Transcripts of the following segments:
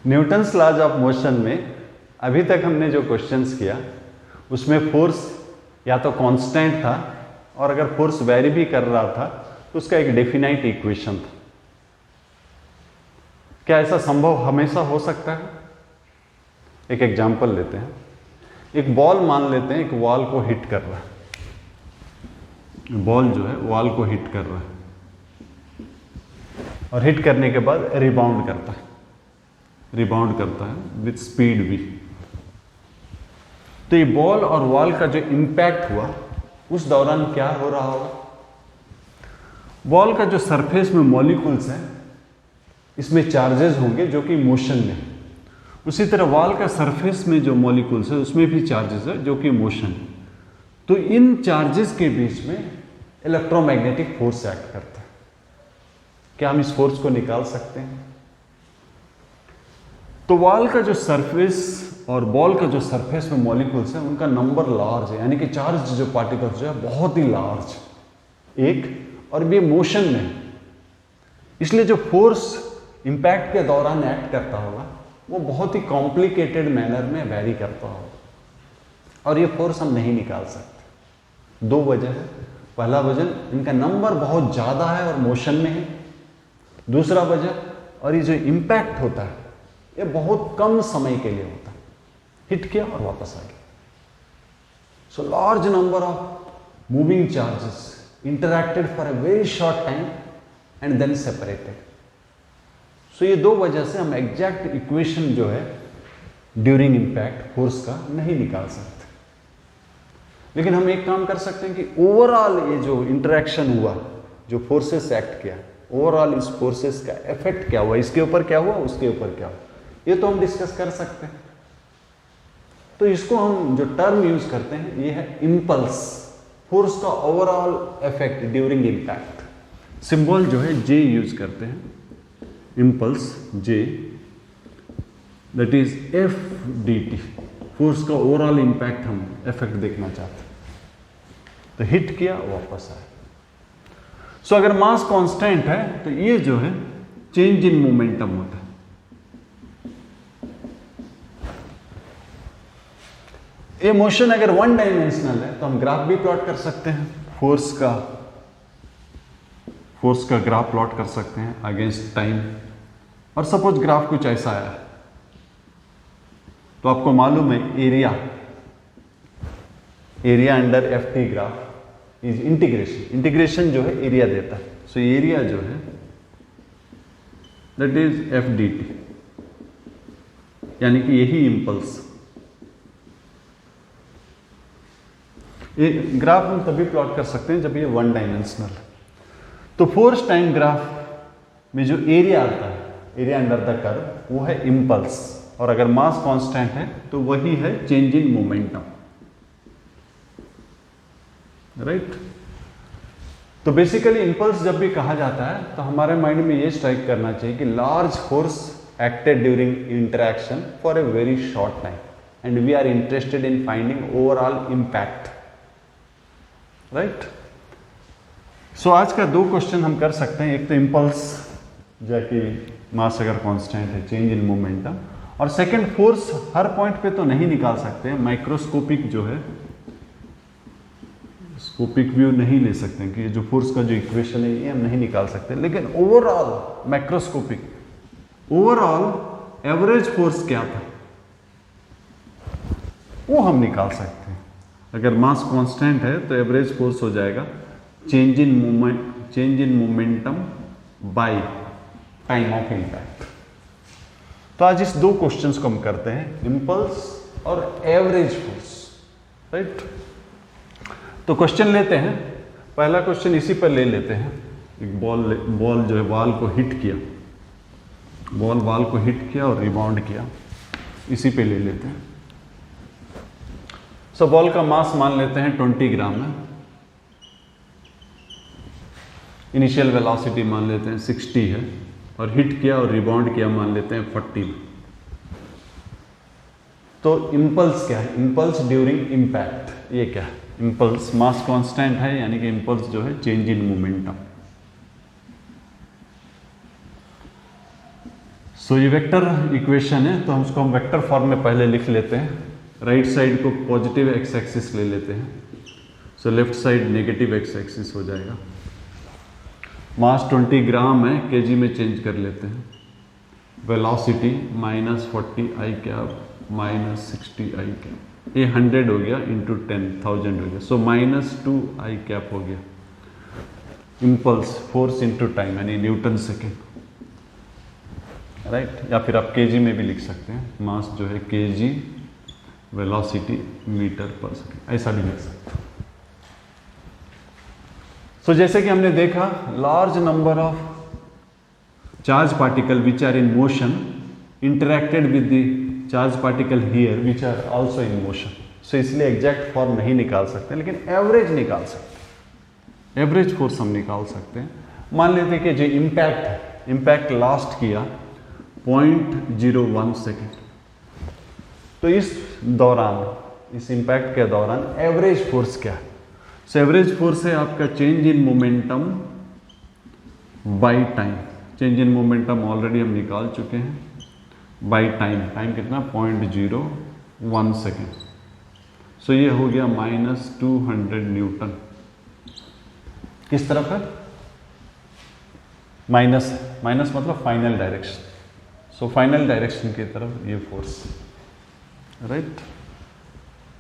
Newton's laws of motion में अभी तक हमने जो क्वेश्चंस किया उसमें फोर्स या तो कांस्टेंट था, और अगर फोर्स वेरी भी कर रहा था तो उसका एक डेफिनाइट इक्वेशन था। क्या ऐसा संभव हमेशा हो सकता है? एक एग्जांपल लेते हैं। एक बॉल मान लेते हैं, एक वॉल को हिट कर रहा है, बॉल जो है वॉल को हिट कर रहा है और हिट करने के बाद रिबाउंड करता है विथ स्पीड भी। तो ये बॉल और वॉल का जो इंपैक्ट हुआ उस दौरान क्या हो रहा होगा? बॉल का जो सरफेस में मॉलिक्यूल्स हैं इसमें चार्जेस होंगे जो कि मोशन में, उसी तरह वॉल का सरफेस में जो मॉलिक्यूल्स है उसमें भी चार्जेस है जो कि मोशन। तो इन चार्जेस के बीच में इलेक्ट्रोमैग्नेटिक फोर्स एक्ट करता है। क्या हम इस फोर्स को निकाल सकते हैं? तो वॉल का जो सरफेस और बॉल का जो सरफेस में मॉलिक्यूल्स है उनका नंबर लार्ज है, यानी कि चार्ज जो पार्टिकल्स जो है बहुत ही लार्ज एक, और ये मोशन में है। इसलिए जो फोर्स इंपैक्ट के दौरान एक्ट करता होगा वो बहुत ही कॉम्प्लिकेटेड मैनर में वेरी करता होगा, और ये फोर्स हम नहीं निकाल सकते। दो वजह है। पहला वजह, इनका नंबर बहुत ज़्यादा है और मोशन में है। दूसरा वजह, और ये जो इम्पैक्ट होता है ये बहुत कम समय के लिए होता है, हिट किया और वापस आ गया। So large number of moving charges interacted for a very short time and then separated. So ये दो वजह से हम एग्जैक्ट इक्वेशन जो है ड्यूरिंग इम्पैक्ट फोर्स का नहीं निकाल सकते। लेकिन हम एक काम कर सकते हैं कि ओवरऑल ये जो इंटरेक्शन हुआ, जो फोर्सेस एक्ट किया, ओवरऑल इस फोर्सेस का इफेक्ट क्या हुआ, इसके ऊपर क्या हुआ, उसके ऊपर क्या हुआ, ये तो हम डिस्कस कर सकते हैं। तो इसको हम जो टर्म यूज करते हैं ये है इंपल्स, फोर्स का overall effect during impact. Symbol जो है जे यूज करते हैं, impulse J, that is F D T. Force का ओवरऑल इंपैक्ट हम इफेक्ट देखना चाहते हैं। तो हिट किया वापस आया। सो अगर मास कांस्टेंट है तो ये जो है चेंज इन मोमेंटम होता है। ये मोशन अगर वन डायमेंशनल है तो हम ग्राफ भी प्लॉट कर सकते हैं, फोर्स का ग्राफ प्लॉट कर सकते हैं अगेंस्ट टाइम। और सपोज ग्राफ कुछ ऐसा आया तो आपको मालूम है area under F T graph is integration जो है एरिया देता है। सो एरिया जो है that is F D T, यानी कि यही इंपल्स। ये ग्राफ हम तभी प्लॉट कर सकते हैं जब ये वन डायमेंशनल है। तो फोर्स टाइम ग्राफ में जो एरिया आता है, एरिया अंडर द कर्व, वो है इंपल्स, और अगर मास कांस्टेंट है तो वही है चेंज इन मोमेंटम, राइट। तो बेसिकली इंपल्स जब भी कहा जाता है तो हमारे माइंड में ये स्ट्राइक करना चाहिए कि large force acted during interaction for a very short time and we are interested in finding overall impact, right. So आज का दो क्वेश्चन हम कर सकते हैं। एक तो इंपल्स जाके मास अगर कांस्टेंट है, चेंज इन मोमेंटम, और सेकंड फोर्स हर पॉइंट पे तो नहीं निकाल सकते हैं। माइक्रोस्कोपिक जो है, स्कोपिक व्यू नहीं ले सकते हैं कि जो फोर्स का जो इक्वेशन है ये हम नहीं निकाल सकते, लेकिन overall macroscopic, overall average force क्या था वो हम निकाल सकते हैं। अगर मास कांस्टेंट है तो एवरेज फोर्स हो जाएगा change in momentum by time of impact. तो आज इस दो क्वेश्चंस को हम करते हैं, इंपल्स और एवरेज फोर्स, राइट। तो क्वेश्चन लेते हैं। पहला क्वेश्चन इसी पर ले लेते हैं। एक बॉल जो है वॉल को हिट किया, बॉल को हिट किया और रिबाउंड किया, इसी पे ले लेते हैं। सो बॉल का मास मान लेते हैं 20 ग्राम है, इनिशियल वेलोसिटी मान लेते हैं 60 है, और हिट किया और रिबाउंड किया मान लेते हैं 40। तो इंपल्स क्या है? इंपल्स ड्यूरिंग इंपैक्ट, ये क्या है? इंपल्स मास कांस्टेंट है, यानी कि इंपल्स जो है चेंज इन मोमेंटम। सो ये वेक्टर इक्वेशन है, तो हम उसको वेक्टर फॉर्म में पहले लिख लेते हैं। राइट साइड को पॉजिटिव एक्स एक्सिस ले लेते हैं, so left side negative x axis हो जाएगा। मास 20 ग्राम है, केजी में चेंज कर लेते हैं। वेलोसिटी -40 आई कैप -60 आई कैप, ये 100 हो गया इंटू 10,000 हो गया, सो -2 आई कैप हो गया। इम्पल्स फोर्स इंटू टाइम यानी न्यूटन सेकेंड, राइट। या फिर आप केजी में भी लिख सकते हैं, मास जो है केजी, वेलोसिटी मीटर पर सेकेंड, ऐसा भी लिख सकते हैं। सो जैसे कि हमने देखा, large number of charge particle which are in motion interacted with the charge particle here which are also in motion. So इसलिए एग्जैक्ट फॉर्म नहीं निकाल सकते, लेकिन एवरेज निकाल सकते हैं, एवरेज फोर्स हम निकाल सकते हैं। मान लेते हैं कि जो इम्पैक्ट है, इम्पैक्ट लास्ट किया 0.01 सेकेंड, तो इस दौरान, इस इम्पैक्ट के दौरान एवरेज फोर्स क्या है? सो एवरेज फोर्स है आपका change in momentum by time. Change in momentum already हम निकाल चुके हैं, बाय टाइम, टाइम कितना 0.01 सेकेंड। सो ये हो गया -200 न्यूटन। किस तरफ है? माइनस, माइनस मतलब final direction, so final direction की तरफ ये force, right.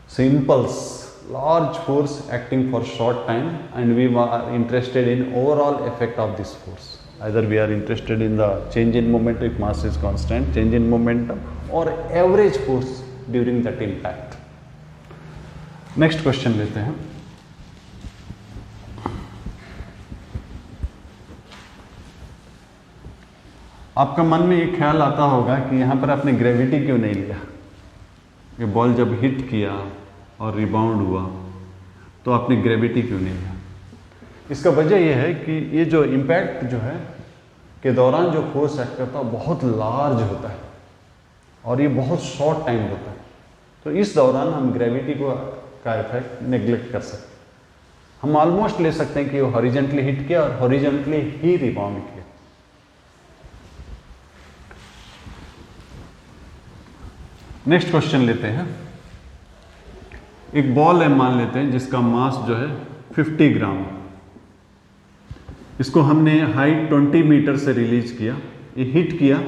So impulse, large force acting for short time, and we are interested in overall effect of this force. Either we are interested in the change in momentum if mass is constant, change in momentum, or average force during that impact. Next question लेते हैं। आपका मन में एक ख्याल आता होगा कि यहाँ पर आपने ग्रेविटी क्यों नहीं लिया? ये बॉल जब हिट किया और रिबाउंड हुआ तो आपने ग्रेविटी क्यों नहीं लिया? इसका वजह यह है कि ये जो इम्पैक्ट जो है के दौरान जो फोर्स एक्ट करता है बहुत लार्ज होता है और ये बहुत शॉर्ट टाइम होता है, तो इस दौरान हम ग्रेविटी का इफेक्ट नेग्लेक्ट कर सकते हैं। हम ऑलमोस्ट ले सकते हैं कि वो हॉरिजेंटली हिट किया और हॉरिजेंटली ही रिबाउंड किया। नेक्स्ट क्वेश्चन लेते हैं। एक बॉल है मान लेते हैं जिसका मास जो है 50 ग्राम, इसको हमने हाइट 20 मीटर से रिलीज किया, ये हिट किया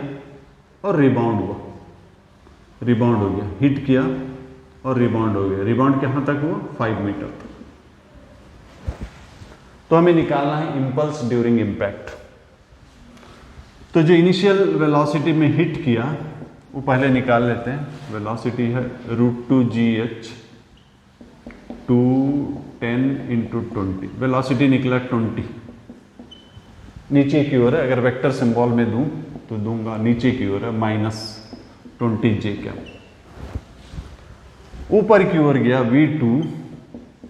और रिबाउंड हुआ, रिबाउंड हो गया, हिट किया और रिबाउंड हो गया। रिबाउंड कहाँ तक हुआ? 5 मीटर तक। तो हमें निकालना है इम्पल्स ड्यूरिंग इम्पैक्ट। तो जो इनिशियल वेलोसिटी में हिट किया वो पहले निकाल लेते हैं। वेलोसिटी है √2gh 210 × 20, वेलोसिटी निकला 20, नीचे की ओर है। अगर वेक्टर सिंबल में दूं तो दूंगा नीचे की ओर है -20j कैप। ऊपर की ओर गया v2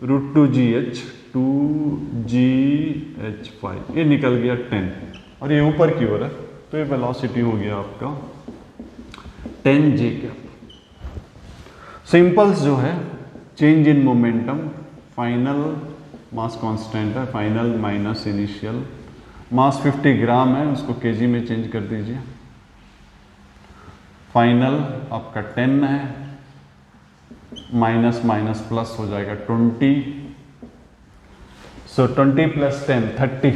√2gh 2gh5, ये निकल गया 10 और ये ऊपर की ओर है, तो ये वेलोसिटी हो गया आपका 10j कैप। सिंपल्स जो है change in momentum, final mass constant है, फाइनल माइनस इनिशियल, मास 50 ग्राम है, उसको केजी में चेंज कर दीजिए। फाइनल आपका 10 है, माइनस माइनस प्लस हो जाएगा 20, सो 20 + 10 30,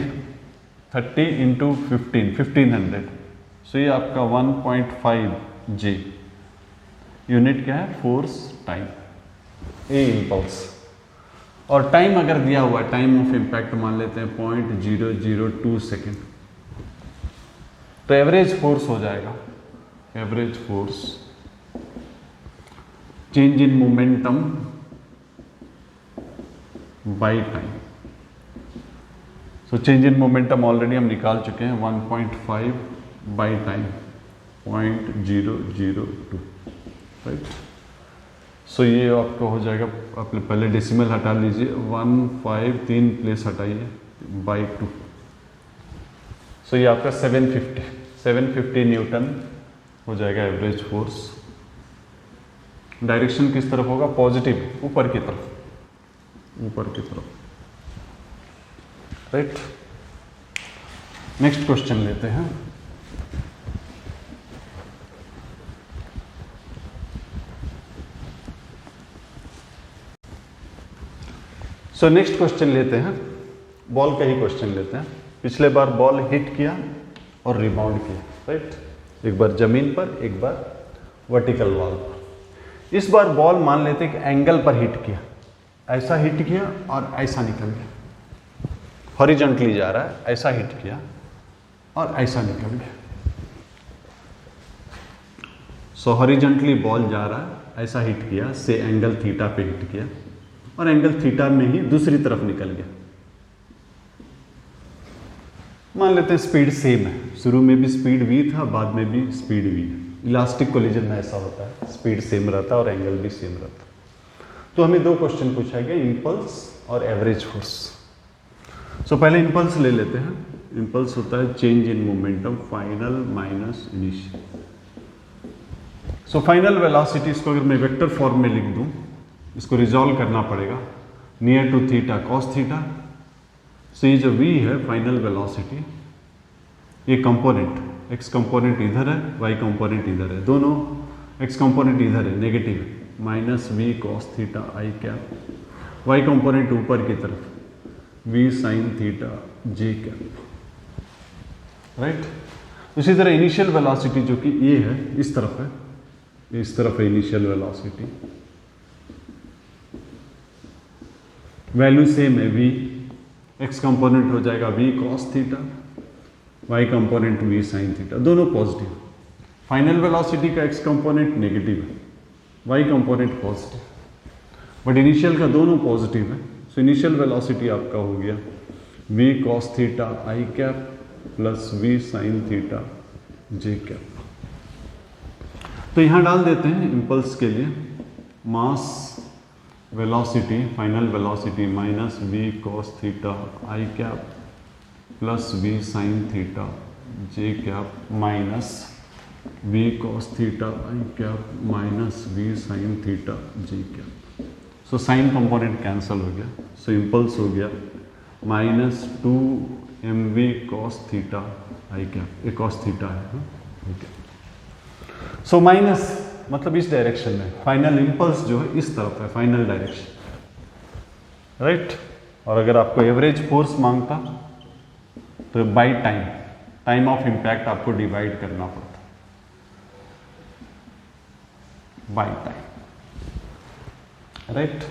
30 × 15 1500, सो ये आपका 1.5J। यूनिट क्या है? फोर्स टाइम, ए इम्पल्स। और टाइम अगर दिया हुआ है, टाइम ऑफ इम्पैक्ट मान लेते हैं 0.002 सेकेंड, तो एवरेज फोर्स हो जाएगा, average force change in momentum by time. So change in momentum already हम निकाल चुके हैं, 1.5 बाय टाइम 0.002, राइट। सो ये आपका हो जाएगा, आप पहले डेसिमल हटा लीजिए, 1.5 3 प्लेस हटाइए बाई 2, सो ये आपका 750 न्यूटन हो जाएगा एवरेज फोर्स। डायरेक्शन किस तरफ होगा? पॉजिटिव, ऊपर की तरफ, ऊपर की तरफ, राइट। नेक्स्ट क्वेश्चन लेते हैं। सो नेक्स्ट क्वेश्चन लेते हैं, बॉल का ही क्वेश्चन लेते हैं। पिछले बार बॉल हिट किया और रिबाउंड किया, राइट, एक बार जमीन पर, एक बार वर्टिकल वॉल पर। इस बार बॉल मान लेते हैं कि एंगल पर हिट किया, ऐसा हिट किया और ऐसा निकल गया, हॉरिजॉन्टली जा रहा है, ऐसा हिट किया और ऐसा निकल गया। सो हॉरिजॉन्टली बॉल जा रहा है, ऐसा हिट किया, से एंगल थीटा पे हिट किया और एंगल थीटा में ही दूसरी तरफ निकल गया। मान लेते हैं स्पीड सेम है, शुरू में भी स्पीड v था, बाद में भी स्पीड v है। इलास्टिक कोलिजन में ऐसा होता है, स्पीड सेम रहता है और एंगल भी सेम रहता है। तो हमें दो क्वेश्चन पूछा गया, इंपल्स और एवरेज फोर्स। सो पहले इंपल्स ले लेते हैं। इंपल्स होता है change in momentum final minus initial. So final velocity, इसको अगर मैं वेक्टर फॉर्म में लिख दूं, इसको रिजॉल्व करना पड़ेगा, near to theta cos theta. So ये जो v है फाइनल वेलोसिटी, ये कंपोनेंट x कंपोनेंट इधर है, y कंपोनेंट इधर है, दोनों x कंपोनेंट इधर है, नेगेटिव है, minus v cos theta i cap, y component ऊपर की तरफ v sine theta j cap, right. उसी तरह इनिशियल वेलोसिटी जो कि ये है, इस तरफ है, इस तरफ है इनिशियल वेलोसिटी, वैल्यू सेम है, v x कंपोनेंट हो जाएगा v cos theta, y component v sine theta, दोनों पॉजिटिव। फाइनल वेलोसिटी का x कंपोनेंट नेगेटिव है, y component positive, but initial का दोनों पॉजिटिव है। सो इनिशियल वेलोसिटी आपका हो गया v cos theta i cap plus v sine theta j cap. तो यहाँ डाल देते हैं इम्पल्स के लिए, mass velocity final velocity minus v cos theta i cap plus v sine theta j cap minus v cos theta i cap minus v sine theta j cap. So sine component cancel हो गया, so impulse हो गया minus 2 mv cos theta i cap, ये cos theta है, ठीक है। So minus मतलब इस डायरेक्शन में, फाइनल इम्पल्स जो है इस तरफ है, फाइनल डायरेक्शन, राइट। और अगर आपको एवरेज फोर्स मांगता तो by time, time of impact आपको डिवाइड करना पड़ता, by time, right.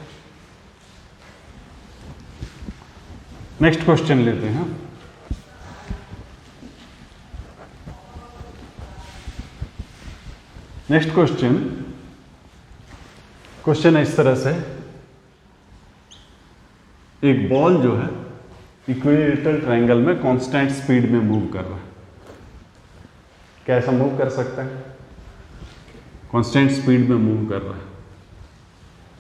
Next question लेते हैं। नेक्स्ट क्वेश्चन इस तरह से, एक बॉल जो है इक्विलेटरल ट्रायंगल में कांस्टेंट स्पीड में मूव कर रहा है। कैसा मूव कर सकता है? कांस्टेंट स्पीड में मूव कर रहा है।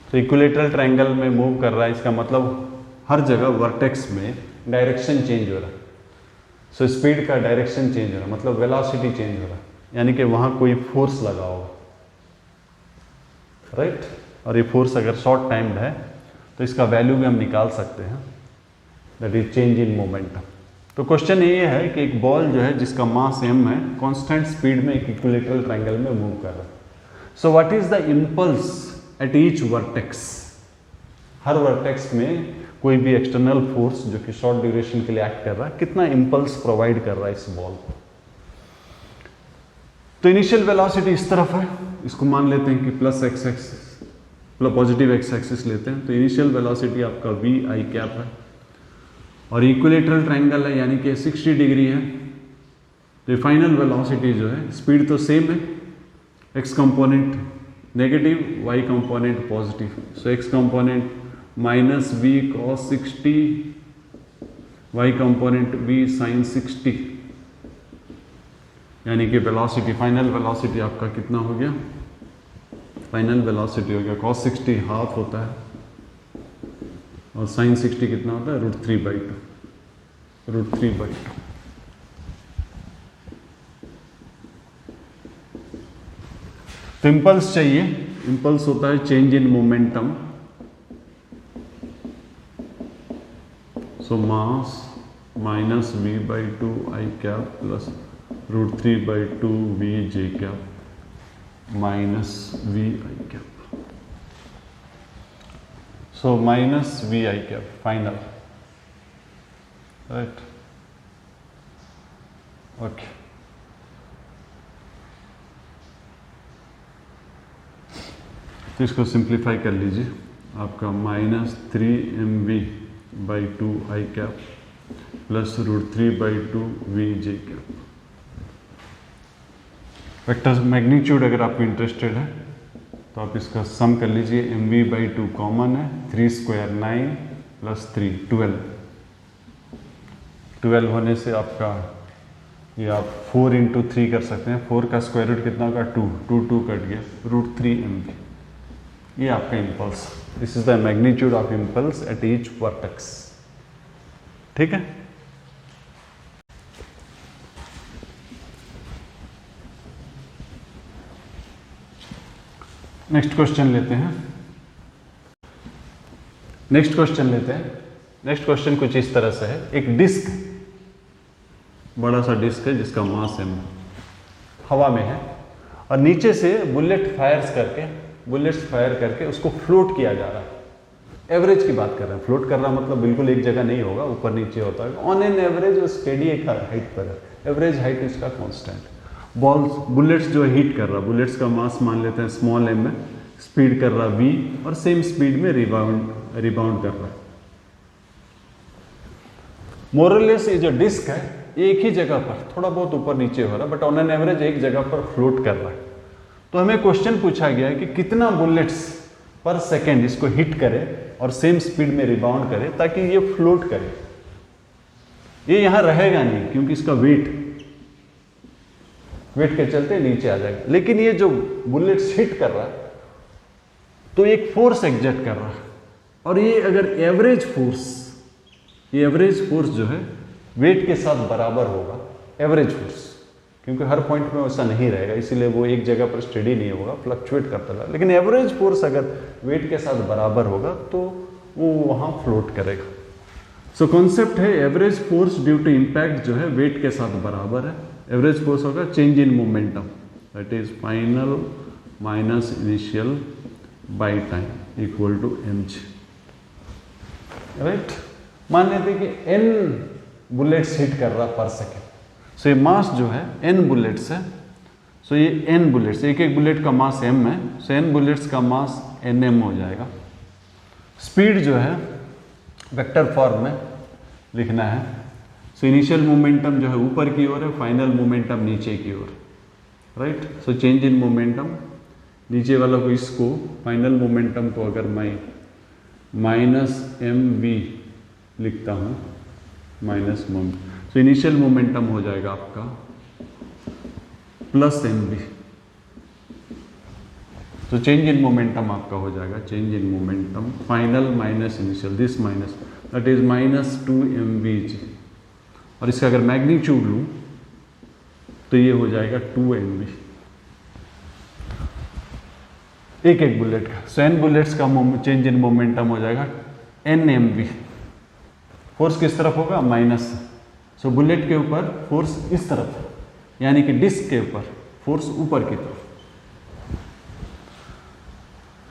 तो इक्विलेटरल ट्रायंगल में मूव कर रहा है, इसका मतलब हर जगह वर्टेक्स में डायरेक्शन चेंज हो रहा है। सो स्पीड का डायरेक्शन चेंज हो रहा है, मतलब वेलोसिटी चेंज हो रहा है, यानी कि वहां कोई फोर्स लगा होगा, राइट। और ये फोर्स अगर शॉर्ट टाइम्ड है तो इसका वैल्यू भी हम निकाल सकते हैं, that is change in momentum. तो क्वेश्चन ये है कि एक बॉल जो है जिसका मास m है, कांस्टेंट स्पीड में एक इक्विलेटरल ट्रायंगल में मूव कर रहा है। So what is the impulse at each vertex? Her vertex में कोई भी एक्सटर्नल फोर्स जो कि शॉर्ट ड्यूरेशन के लिए एक्ट कर रहा है, कितना इंपल्स प्रोवाइड कर रहा है इस बॉल को। तो इनिशियल वेलोसिटी इस तरफ है, इसको मान लेते हैं कि प्लस एक्स एक्सिस, मतलब पॉजिटिव एक्स एक्सिस लेते हैं। तो इनिशियल वेलोसिटी आपका वी आई कैप है और इक्विलेटरल ट्रायंगल है, यानी कि 60 डिग्री है। तो फाइनल वेलोसिटी जो है, स्पीड तो सेम है, x component negative, y component positive. So x component minus v cos 60, y component v sine 60, यानी कि वेलोसिटी, फाइनल वेलोसिटी आपका कितना हो गया? फाइनल वेलोसिटी हो गया cos 60 हाफ होता है और sin 60 कितना होता है? √3/2, √3/2। तो इंपल्स चाहिए, इंपल्स होता है change in momentum. So mass minus v/2 i cap plus √3/2 v j cap minus v i cap. So minus v i cap final, right, okay. तो इसको सिंप्लीफाई कर लीजिए, आपका -3mv/2 i cap plus √3/2 vj cap. Vector magnitude अगर आपको interested है तो आप इसका सम कर लीजिए, mv/2 कॉमन है, 3 स्क्वायर 9 प्लस 3 12 होने से आपका ये आप 4 × 3 कर सकते हैं। 4 का स्क्वायर रूट कितना होगा 2, 2 कट गया, √3mv। ये आपका impulse, this is the magnitude of impulse at each vertex, ठीक है। नेक्स्ट क्वेश्चन लेते हैं। नेक्स्ट क्वेश्चन कुछ इस तरह से है। एक डिस्क, बड़ा सा डिस्क है जिसका मास m हवा में है और नीचे से बुलेट्स फायर करके उसको फ्लोट किया जा रहा है। एवरेज की बात कर रहे हैं, फ्लोट कर रहा मतलब बिल्कुल एक जगह नहीं होगा, ऊपर नीचे होता है। ऑन एन एवरेज वो स्टेडी एक हाइट पर है, एवरेज हाइट इसका कांस्टेंट। बुलेट्स जो हिट कर रहा, बुलेट्स का मास मान लेते हैं स्मॉल m में, स्पीड कर रहा v और सेम स्पीड में रिबाउंड कर रहा है। मोरलेस ये जो डिस्क है एक ही जगह पर, थोड़ा बहुत ऊपर नीचे हो रहा है, बट ऑन एन एवरेज एक जगह पर फ्लोट कर रहा है। तो हमें क्वेश्चन पूछा गया है कि कितना बुलेट्स पर सेकेंड इसको हिट करे और सेम स्पीड में रिबाउंड करे ताकि ये फ्लोट करे। ये यहां रहेगा नहीं क्योंकि इसका वेट के चलते नीचे आ जाएगा, लेकिन ये जो बुलेट्स हिट कर रहा है तो एक फोर्स एग्जर्ट कर रहा है, और ये अगर एवरेज फोर्स जो है वेट के साथ बराबर होगा, एवरेज फोर्स, क्योंकि हर पॉइंट में वैसा नहीं रहेगा, इसीलिए वो एक जगह पर स्टेडी नहीं होगा, फ्लक्चुएट करता रहेगा। लेकिन एवरेज फोर्स अगर वेट के साथ बराबर होगा तो वो वहां फ्लोट करेगा। सो कॉन्सेप्ट है average force due to impact जो है वेट के साथ बराबर है। एवरेज फोर्स होगा change in momentum, that is final minus initial by time equal to mg, right. मान लेते कि n बुलेट्स हिट कर रहा पर सेकेंड, सो ये मास जो है n बुलेट्स है, सो ये n बुलेट्स, एक एक बुलेट का मास m है, सो n बुलेट्स का मास nm हो जाएगा। स्पीड जो है वेक्टर फॉर्म में लिखना है, सो इनिशियल मोमेंटम जो है ऊपर की ओर है, फाइनल मोमेंटम नीचे की ओर, right. So change in momentum, नीचे वाला को, इसको फाइनल मोमेंटम को अगर मैं -mv लिखता हूँ, माइनस मोमेंट, तो इनिशियल मोमेंटम हो जाएगा आपका प्लस mv, तो चेंज इन मोमेंटम आपका हो जाएगा, change in momentum final minus initial, this minus, that is -2mvg, और इसका अगर मैग्नीट्यूड लूँ तो ये हो जाएगा 2mv, एक एक बुलेट का। सो n बुलेट्स का चेंज इन मोमेंटम हो जाएगा nmv। फोर्स किस तरफ होगा, माइनस। सो बुलेट के ऊपर फोर्स इस तरफ, यानी कि डिस्क के ऊपर फोर्स ऊपर की तरफ।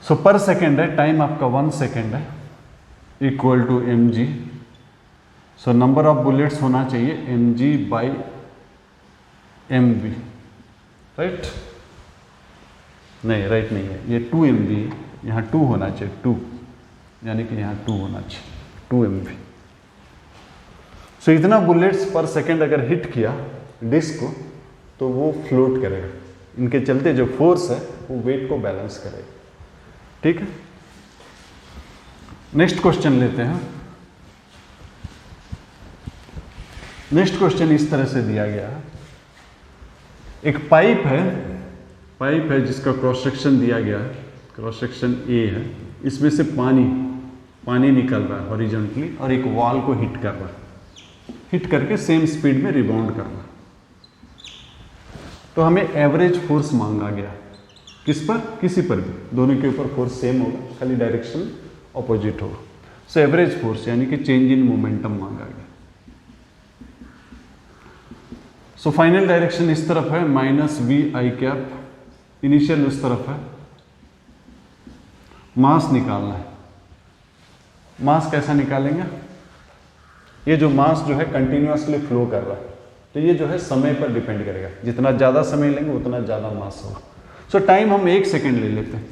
सो पर सेकेंड है, टाइम आपका 1 सेकेंड है, equal to mg। So number of bullets होना चाहिए mg/mv, राइट। नहीं, राइट नहीं है, ये 2mv है, यहाँ 2 होना चाहिए, 2, यानी कि यहाँ 2 होना चाहिए, 2mv। सो इतना बुलेट्स पर सेकेंड अगर हिट किया डिस्क को तो वो फ्लोट करेगा, इनके चलते जो फोर्स है वो वेट को बैलेंस करेगा, ठीक है। नेक्स्ट क्वेश्चन लेते हैं। नेक्स्ट क्वेश्चन इस तरह से दिया गया है, एक पाइप है जिसका क्रॉस सेक्शन दिया गया है, क्रॉस सेक्शन A है, इसमें से पानी निकल रहा है हॉरिजॉन्टली और एक वॉल को हिट कर रहा है, हिट करके सेम स्पीड में रिबाउंड कर रहा है। तो हमें एवरेज फोर्स मांगा गया, किस पर, किसी पर भी, दोनों के ऊपर फोर्स सेम होगा, खाली डायरेक्शन ऑपोजिट होगा। सो एवरेज फोर्स यानी कि चेंज इन मोमेंटम मांगा गया। सो फाइनल डायरेक्शन इस तरफ है, -vi कैप, इनिशियल उस तरफ है, मास निकालना है, मास कैसा निकालेंगे? ये जो मास जो है कंटिन्यूअसली फ्लो कर रहा है, तो ये जो है समय पर डिपेंड करेगा, जितना ज़्यादा समय लेंगे उतना ज़्यादा मास होगा। सो टाइम हम 1 सेकेंड ले लेते हैं,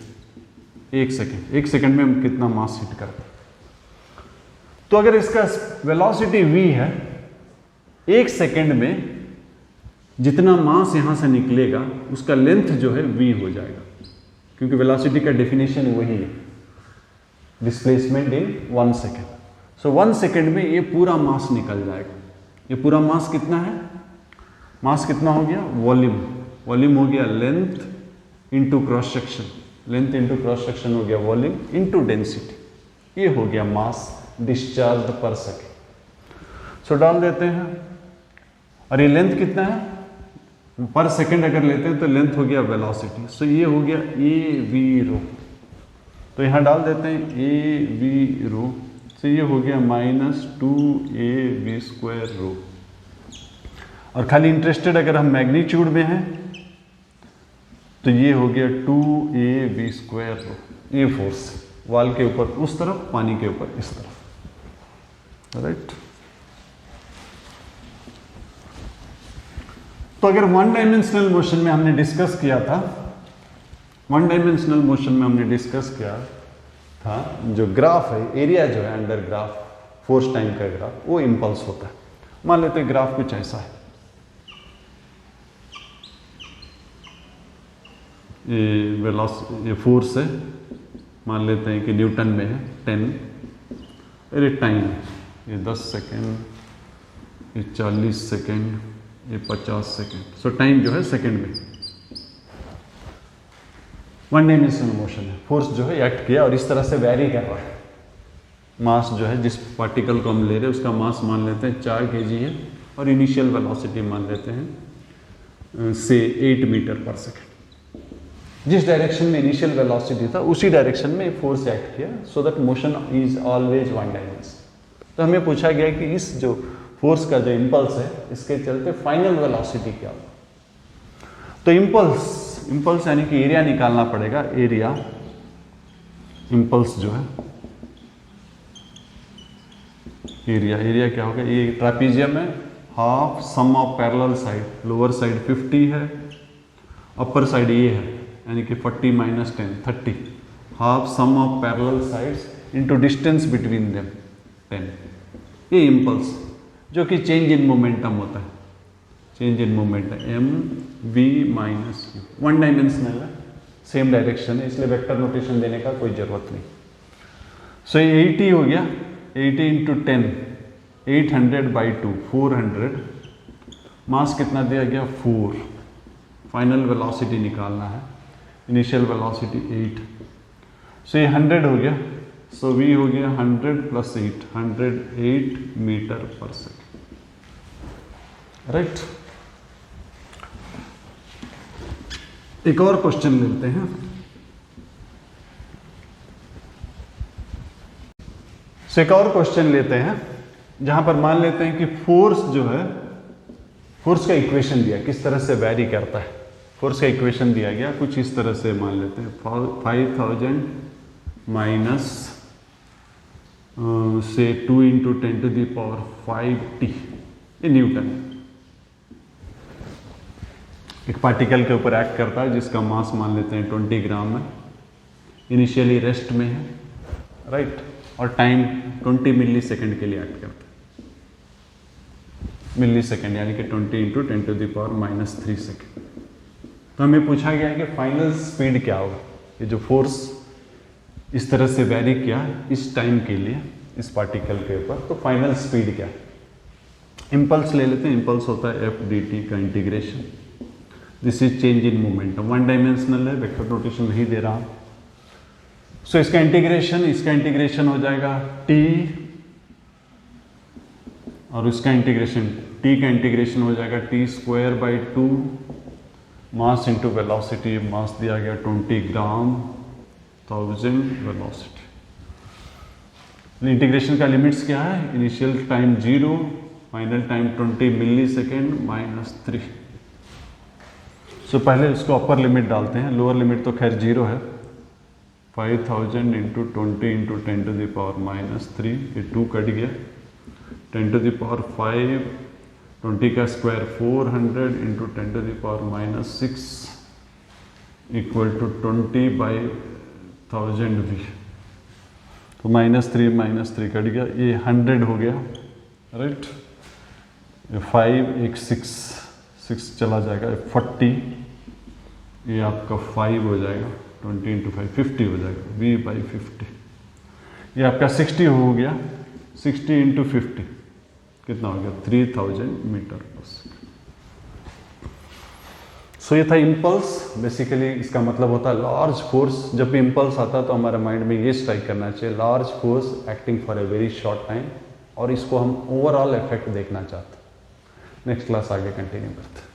1 सेकेंड, 1 सेकेंड में हम कितना मास हिट करते हैं। तो अगर इसका वेलोसिटी v है, 1 सेकेंड में जितना मास यहां से निकलेगा उसका लेंथ जो है v हो जाएगा, क्योंकि वेलोसिटी का डेफिनेशन वही है, displacement in 1 second. So 1 second में ये पूरा मास निकल जाएगा। ये पूरा मास कितना है? मास कितना हो गया? वॉल्यूम। वॉल्यूम हो गया length into cross section, length into cross section हो गया वॉल्यूम इंटू डेंसिटी। ये हो गया मास डिस्चार्ज पर सेकेंड। सो डाल देते हैं, और ये लेंथ कितना है पर सेकेंड अगर लेते हैं तो लेंथ हो गया वेलोसिटी। सो ये हो गया ए वी रो, तो यहां डाल देते हैं ए वी रो। तो ये हो गया -2ab² रो। और खाली इंटरेस्टेड अगर हम मैग्नीट्यूड में हैं तो ये हो गया 2ab² रो। ये फोर्स वॉल के ऊपर उस तरफ, पानी के ऊपर इस तरफ, राइट। तो अगर 1 डायमेंशनल मोशन में हमने डिस्कस किया था, 1 डायमेंशनल मोशन में हमने डिस्कस किया था जो ग्राफ है, एरिया जो है अंडर ग्राफ, फोर्स टाइम का ग्राफ, वो इंपल्स होता है। मान लेते हैं ग्राफ कुछ ऐसा है, ये फोर्स है, मान लेते हैं कि न्यूटन में है 10, अरे टाइम ये 10 सेकेंड, ये 40 सेकेंड, ये 50 सेकेंड। सो टाइम जो है सेकेंड में। 1 डायमेंशनल मोशन है, फोर्स जो है एक्ट किया और इस तरह से वैरी कर रहा है। मास जो है जिस पार्टिकल को हम ले रहे हैं उसका मास मान लेते हैं 4 kg है, और इनिशियल वेलोसिटी मान लेते हैं से 8 मीटर पर सेकेंड। जिस डायरेक्शन में इनिशियल वेलोसिटी था उसी डायरेक्शन में फोर्स एक्ट किया, so that motion is always 1 dimension. तो हमें पूछा गया कि इस जो फोर्स का जो इंपल्स है इसके चलते फाइनल वेलोसिटी क्या होगा। तो इंपल्स यानी कि एरिया निकालना पड़ेगा। एरिया इंपल्स जो है, एरिया क्या होगा? ये ट्रापीजियम है, half sum of parallel side, lower side 50 है, अपर साइड ये है यानी कि 40 - 10 30, half sum of parallel sides into distance between them 10। ये इंपल्स जो कि चेंज इन मोमेंटम होता है, change in momentum mv - 1 dimensional है, सेम डायरेक्शन है, इसलिए वेक्टर नोटेशन देने का कोई जरूरत नहीं। सो ये 80 हो गया, 80 × 10, 800/2, 400। मास कितना दिया गया? 4। फाइनल वेलोसिटी निकालना है, इनिशियल वेलोसिटी 8। सो ये 100 हो गया, सो v हो गया 100 + 8, 108 मीटर पर सेकेंड, राइट। एक और क्वेश्चन लेते हैं। एक और क्वेश्चन लेते हैं जहां पर मान लेते हैं कि फोर्स जो है, फोर्स का इक्वेशन दिया, किस तरह से वैरी करता है। फोर्स का इक्वेशन दिया गया कुछ इस तरह से, मान लेते हैं 5000 माइनस से 2 × 10⁵t, ये न्यूटन एक पार्टिकल के ऊपर एक्ट करता है जिसका मास मान लेते हैं 20 ग्राम है, इनिशियली रेस्ट में है, राइट। और टाइम 20 मिली सेकेंड के लिए एक्ट करता है, मिली सेकेंड यानी कि 20 × 10⁻³ सेकेंड। तो हमें पूछा गया है कि फाइनल स्पीड क्या होगा। ये जो फोर्स इस तरह से वैरी किया इस टाइम के लिए इस पार्टिकल के ऊपर, तो फाइनल स्पीड क्या है। इंपल्स ले लेते हैं, इंपल्स होता है f dt का integration, this is change in momentum. 1 dimensional है, वेक्टर नोटेशन नहीं दे रहा। सो इसका इंटीग्रेशन हो जाएगा t, और इसका इंटीग्रेशन t का इंटीग्रेशन हो जाएगा t²/2, मास इंटू वेलोसिटी, मास दिया गया 20 ग्राम 1000 वेलोसिटी। इंटीग्रेशन का लिमिट्स क्या है? इनिशियल टाइम 0, फाइनल टाइम 20 मिली सेकेंड -3। सो पहले इसको अपर लिमिट डालते हैं, लोअर लिमिट तो खैर 0 है, 5000 इंटू 20 इंटू 10⁻³ ये 2 कट गया, 10⁻⁵, 20 का स्क्वायर 400 इंटू 10⁻⁻6 इक्वल टू 20/1000 भी, तो -3 कट गया, ये 100 हो गया, राइट। ये 5 एक 6 चला जाएगा, 40, ये आपका 5 हो जाएगा, 20 इंटू 5 50 हो जाएगा, V/50। ये आपका 60 हो गया, 60 इंटू 50 कितना हो गया, 3000 मीटर पर सेकेंड। सो ये था इम्पल्स। बेसिकली इसका मतलब होता है लार्ज फोर्स। जब भी इम्पल्स आता है तो हमारे माइंड में ये स्ट्राइक करना चाहिए, large force acting for a very short time, और इसको हम ओवरऑल इफेक्ट देखना चाहते हैं। नेक्स्ट क्लास आगे कंटिन्यू करते हैं।